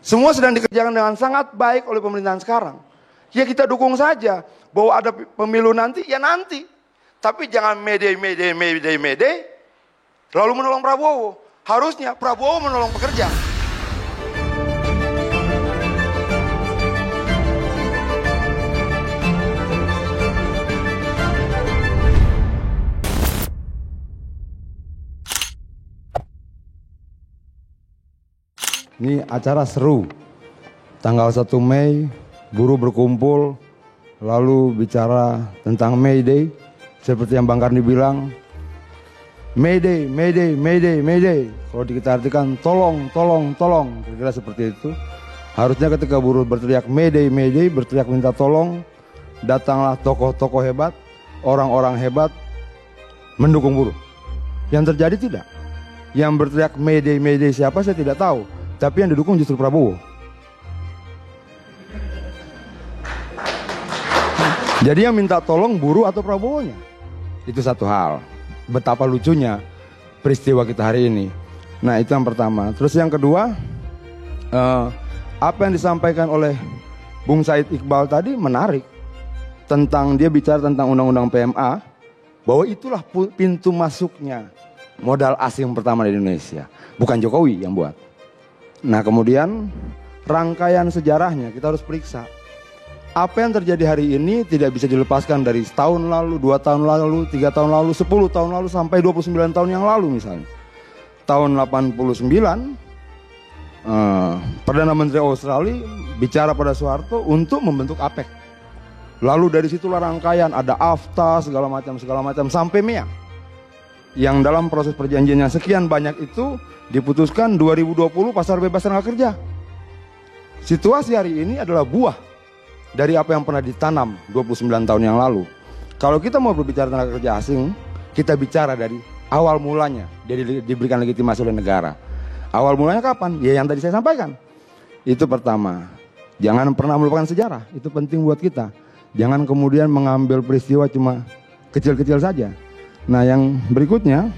Semua sedang dikerjakan dengan sangat baik oleh pemerintahan sekarang. Ya kita dukung saja. Bahwa ada pemilu nanti, ya nanti. Tapi jangan mede, lalu menolong Prabowo. Harusnya Prabowo menolong pekerja. Ini acara seru. Tanggal 1 Mei, buruh berkumpul, lalu bicara tentang May Day. Seperti yang Bang Karni bilang, May Day, May Day, May Day, May Day. Kalau kita artikan tolong, tolong, tolong. Kira-kira seperti itu. Harusnya ketika buruh berteriak May Day, May Day, berteriak minta tolong, datanglah tokoh-tokoh hebat, orang-orang hebat, mendukung buruh. Yang terjadi tidak. Yang berteriak May Day, siapa saya tidak tahu. Tapi yang didukung justru Prabowo. Jadi yang minta tolong buruh atau Prabowo-nya. Itu satu hal. Betapa lucunya peristiwa kita hari ini. Nah itu yang pertama. Terus yang kedua, apa yang disampaikan oleh Bung Said Iqbal tadi menarik. Tentang dia bicara tentang undang-undang PMA. Bahwa itulah pintu masuknya modal asing pertama di Indonesia. Bukan Jokowi yang buat. Nah kemudian rangkaian sejarahnya kita harus periksa. Apa yang terjadi hari ini tidak bisa dilepaskan dari setahun lalu, 2 tahun lalu, 3 tahun lalu, 10 tahun lalu, sampai 29 tahun yang lalu misalnya. Tahun 89, Perdana Menteri Australia bicara pada Soeharto untuk membentuk APEC. Lalu dari situlah rangkaian, ada AFTA, segala macam, sampai MEA. Yang dalam proses perjanjiannya sekian banyak itu diputuskan 2020 pasar bebas tenaga kerja. Situasi hari ini adalah buah dari apa yang pernah ditanam 29 tahun yang lalu. Kalau kita mau berbicara tenaga kerja asing, kita bicara dari awal mulanya. Dia diberikan legitimasi oleh negara. Awal mulanya kapan? Ya yang tadi saya sampaikan. Itu pertama. Jangan pernah melupakan sejarah. Itu penting buat kita. Jangan kemudian mengambil peristiwa cuma kecil-kecil saja. Nah yang berikutnya,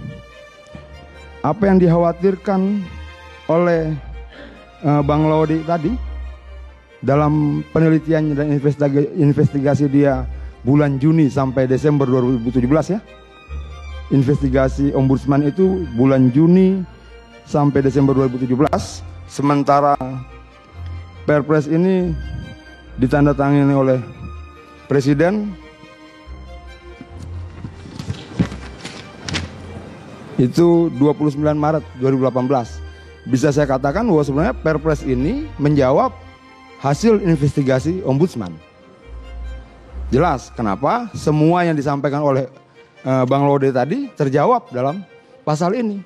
apa yang dikhawatirkan oleh Bang Laude tadi, dalam penelitian dan investigasi dia bulan Juni sampai Desember 2017 ya. Investigasi Ombudsman itu bulan Juni sampai Desember 2017. Sementara Perpres ini ditandatangani oleh Presiden itu 29 Maret 2018. Bisa saya katakan bahwa sebenarnya Perpres ini menjawab hasil investigasi Ombudsman. Jelas kenapa semua yang disampaikan oleh Bang Laude tadi terjawab dalam pasal ini.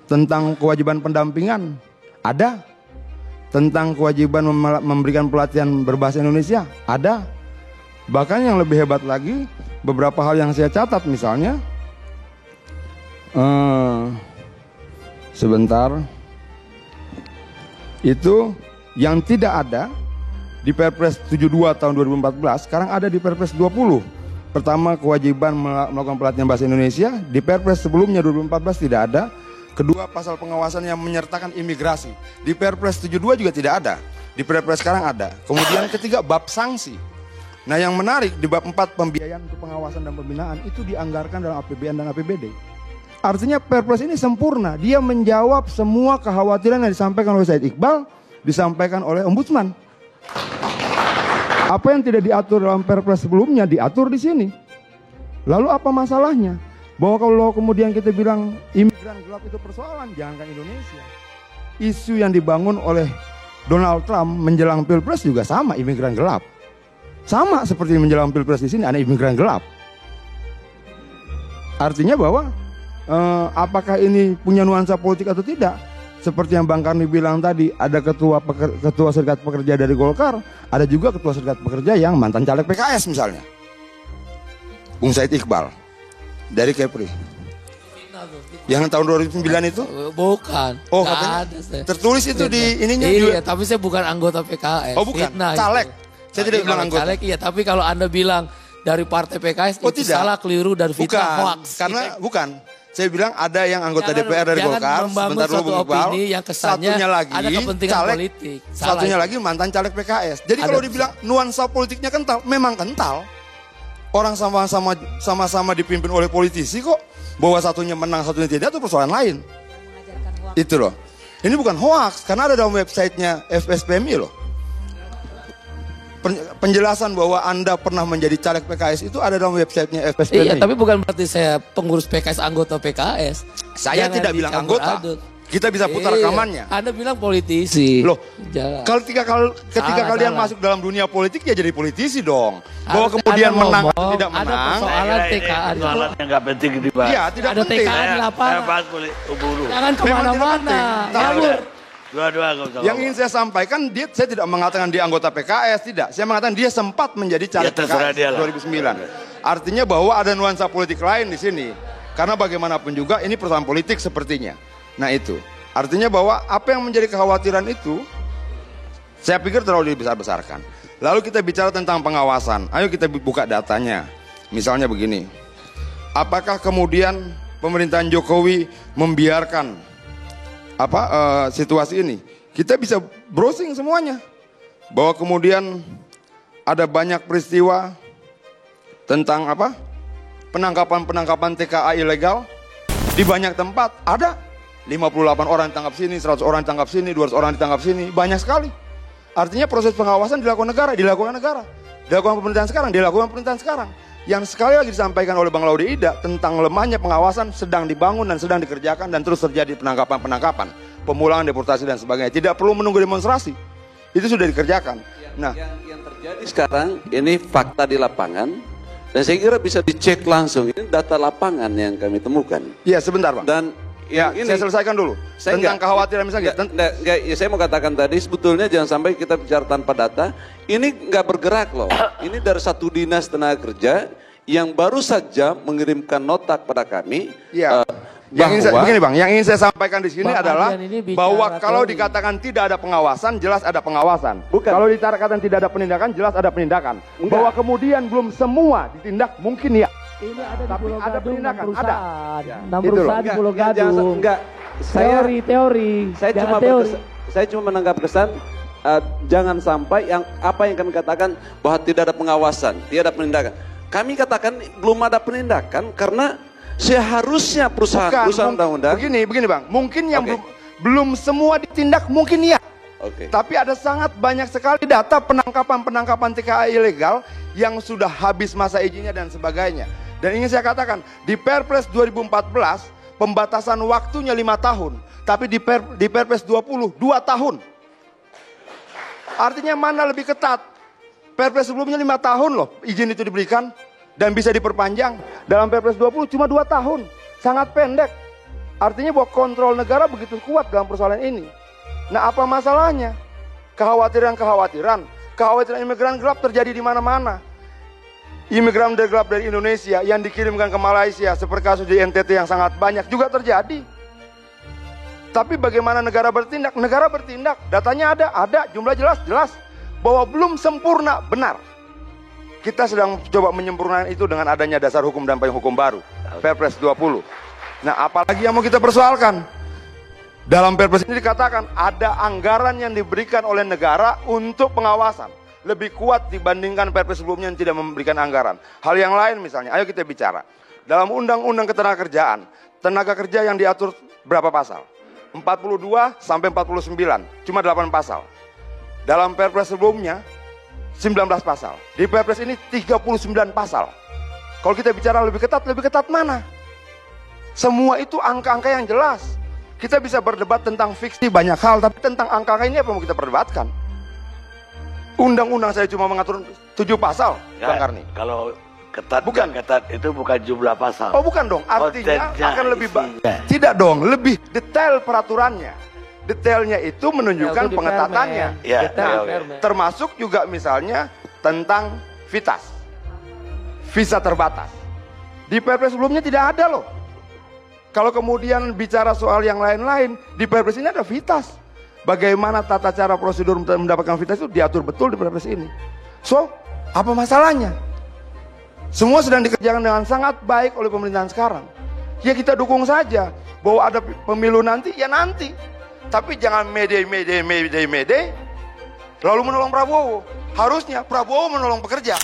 Tentang kewajiban pendampingan ada. Tentang kewajiban memberikan pelatihan berbahasa Indonesia ada. Bahkan yang lebih hebat lagi, beberapa hal yang saya catat misalnya, sebentar, itu yang tidak ada di Perpres 72 tahun 2014, sekarang ada di Perpres 20. Pertama, kewajiban melakukan pelatihan bahasa Indonesia. Di Perpres sebelumnya 2014 tidak ada. Kedua, pasal pengawasan yang menyertakan imigrasi. Di Perpres 72 juga tidak ada. Di Perpres sekarang ada. Kemudian ketiga, bab sanksi. Nah yang menarik, di bab 4 pembiayaan untuk pengawasan dan pembinaan itu dianggarkan dalam APBN dan APBD. Artinya Perpres ini sempurna. Dia menjawab semua kekhawatiran yang disampaikan oleh Said Iqbal, disampaikan oleh Ombudsman. Apa yang tidak diatur dalam Perpres sebelumnya diatur di sini. Lalu apa masalahnya? Bahwa kalau kemudian kita bilang imigran gelap itu persoalan, jangankan Indonesia. Isu yang dibangun oleh Donald Trump menjelang Pilpres juga sama, imigran gelap. Sama seperti menjelang Pilpres di sini ada imigran gelap. Artinya bahwa apakah ini punya nuansa politik atau tidak? Seperti yang Bang Karni bilang tadi, ada ketua serikat pekerja dari Golkar, ada juga ketua serikat pekerja yang mantan caleg PKS misalnya. Bung Said Iqbal dari Kepri. Yang tahun 2009 itu? Bukan. Oh, katanya tertulis itu di ininya iya, juga. Tapi saya bukan anggota PKS. Oh, bukan. Fitnah Caleg. Itu. Saya tidak bilang anggota. Caleg iya, tapi kalau Anda bilang dari partai PKS itu tidak. salah, keliru dan fitnah, bukan. hoax. Karena bukan. Saya bilang ada yang anggota DPR dari Golkar, sebentar dulu Bung Iqbal. Yang kesannya satunya lagi ada kepentingan caleg, politik. satunya lagi mantan caleg PKS. Jadi kalau dibilang nuansa politiknya kental, memang kental. Orang sama-sama dipimpin oleh politisi kok. Bahwa satunya menang, satunya tidak, itu persoalan lain. Itu loh. Ini bukan hoax, karena ada dalam websitenya FSPMI loh. Penjelasan bahwa Anda pernah menjadi caleg PKS itu ada dalam websitenya FSPMI. Iya, tapi bukan berarti saya pengurus PKS, anggota PKS. Saya tidak bilang anggota. Kita bisa putar rekamannya. Anda bilang politisi. Loh, ketika kalian masuk dalam dunia politik ya jadi politisi dong. Bahwa kemudian menang atau tidak menang. Ada persoalan TKA. Persoalan yang nggak penting dibahas. Iya, tidak ada penting. TKA di lapangan. Saya bahas buru. Jangan kemana-mana. Dua-dua nggak usah. Yang ingin saya sampaikan, saya tidak mengatakan dia anggota PKS, tidak. Saya mengatakan dia sempat menjadi caleg PKS 2009. Artinya bahwa ada nuansa politik lain di sini. Karena bagaimanapun juga ini persoalan politik sepertinya. Nah itu, artinya bahwa apa yang menjadi kekhawatiran itu, saya pikir terlalu dibesar-besarkan. Lalu kita bicara tentang pengawasan, ayo kita buka datanya. Misalnya begini, apakah kemudian pemerintahan Jokowi membiarkan situasi ini? Kita bisa browsing semuanya, bahwa kemudian ada banyak peristiwa tentang penangkapan TKA ilegal di banyak tempat ada. 58 orang ditangkap sini, 100 orang ditangkap sini, 200 orang ditangkap sini, banyak sekali. Artinya proses pengawasan dilakukan negara. Dilakukan pemerintahan sekarang. Yang sekali lagi disampaikan oleh Bang Laude Ida tentang lemahnya pengawasan sedang dibangun dan sedang dikerjakan dan terus terjadi penangkapan, pemulangan, deportasi dan sebagainya. Tidak perlu menunggu demonstrasi. Itu sudah dikerjakan. Yang terjadi sekarang ini fakta di lapangan dan saya kira bisa dicek langsung. Ini data lapangan yang kami temukan. Iya, sebentar, Bang. Dan ya, ini saya selesaikan dulu. Tentang kekhawatiran misalnya. Ya, saya mau katakan tadi sebetulnya jangan sampai kita bicara tanpa data. Ini nggak bergerak loh. Ini dari satu dinas tenaga kerja yang baru saja mengirimkan nota kepada kami. Iya. Begini Bang, yang ingin saya sampaikan di sini adalah bahwa kalau dikatakan tidak ada pengawasan, jelas ada pengawasan. Bukan. Kalau dikatakan tidak ada penindakan, jelas ada penindakan. Enggak. Bahwa kemudian belum semua ditindak, mungkin ya. Ini ada di Tapi Pulau ada Gadung, penindakan, 6 perusahaan. ada. 6 Gitu perusahaan loh. di Pulau Gadung. Enggak. Teori. Saya cuma menangkap kesan jangan sampai apa yang kami katakan bahwa tidak ada pengawasan, tidak ada penindakan. Kami katakan belum ada penindakan karena seharusnya perusahaan undang-undang. Begini Bang, mungkin yang belum semua ditindak mungkin ya. Tapi ada sangat banyak sekali data penangkapan TKA ilegal yang sudah habis masa izinnya dan sebagainya. Dan ingin saya katakan, di Perpres 2014 pembatasan waktunya 5 tahun, tapi di Perpres 20 2 tahun. Artinya mana lebih ketat? Perpres sebelumnya 5 tahun loh izin itu diberikan dan bisa diperpanjang. Dalam Perpres 20 cuma 2 tahun, sangat pendek. Artinya bahwa kontrol negara begitu kuat dalam persoalan ini. Nah, apa masalahnya? Kekhawatiran imigran gelap terjadi di mana-mana. Imigran gelap dari Indonesia yang dikirimkan ke Malaysia seperti kasus di NTT yang sangat banyak juga terjadi. Tapi bagaimana negara bertindak? Negara bertindak, datanya ada, jumlah jelas bahwa belum sempurna, benar. Kita sedang coba menyempurnakan itu dengan adanya dasar hukum dan payung hukum baru, Perpres 20. Nah, apalagi yang mau kita persoalkan? Dalam Perpres ini dikatakan ada anggaran yang diberikan oleh negara untuk pengawasan. Lebih kuat dibandingkan Perpres sebelumnya yang tidak memberikan anggaran. Hal yang lain misalnya, ayo kita bicara. Dalam Undang-Undang Ketenagakerjaan, tenaga kerja yang diatur berapa pasal? 42 sampai 49, cuma 8 pasal. Dalam Perpres sebelumnya, 19 pasal. Di Perpres ini 39 pasal. Kalau kita bicara lebih ketat mana? Semua itu angka-angka yang jelas. Kita bisa berdebat tentang fiksi banyak hal, tapi tentang angka-angka ini apa yang mau kita perdebatkan? Undang-undang saya cuma mengatur 7 pasal, ya, Bang Karni. Kalau ketat itu bukan jumlah pasal. Oh bukan dong, artinya akan lebih tidak dong, lebih detail peraturannya. Detailnya itu menunjukkan pengetatannya. Ya, termasuk juga misalnya tentang visa terbatas. Di Perpres sebelumnya tidak ada loh. Kalau kemudian bicara soal yang lain-lain, di Perpres ini ada vitas. Bagaimana tata cara prosedur mendapatkan vitas itu diatur betul di Perpres ini. So, apa masalahnya? Semua sedang dikerjakan dengan sangat baik oleh pemerintahan sekarang. ya kita dukung saja. Bahwa ada pemilu nanti, ya nanti. Tapi jangan mede, lalu menolong Prabowo. Harusnya Prabowo menolong pekerja.